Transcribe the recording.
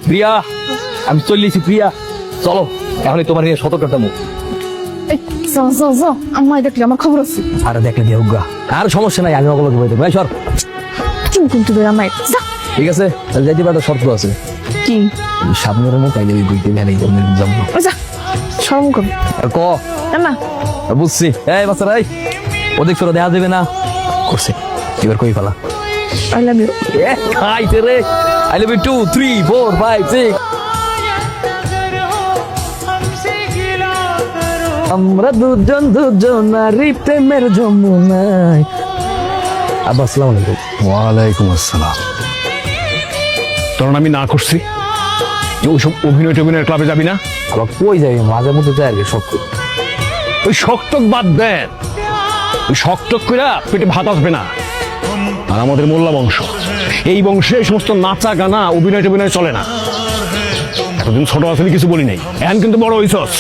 প্রিয়া, আমি চললেছি প্রিয়া, চলো এখন তোমার নিয়ে সতর্কতা মুখ। আম্মা দেখলে আমার খবর আছে। আরে দেখলে দিয়ে উগা, আর সমস্যা নাই, আমি অবলোক বলতে ভাই সর। তুমি কিন্তু আম্মাই ঠিক আছে, তাহলে যাইতে পারো, শর্ত আছে। কি? সামনের মুখ আইলে বুঝতে ভ্যানে যাবো। শরম করো আর ক না। বুঝছি। এই বাচ্চারা, এই ওদিক সরো, দেখা যাবে না করছে। এবার কই ফেলা আই লাভ ইউ। খাইতে রে, আই লাভ ইউ 2 3 4 5 6। আমরা দুজন দুজনারই প্রেমের যমুনায়। আব্বা আসসালামু আলাইকুম। ওয়ালাইকুম আসসালাম। তখন আমি না করছি যে ওইসব অভিনয়ের ক্লাবে যাবি না। আবার কই যাবি, মাঝে মধ্যে যাই আর কি, সব ওই শক্তক বাদ দেন, ওই শক্তক করে পেটে ভাত আসবে না। আর আমাদের মোল্লা বংশ, এই বংশে এই সমস্ত নাচা গানা অভিনয় চলে না। এতদিন ছোট আসলে কিছু বলি নাই, এখন কিন্তু বড় হইছস।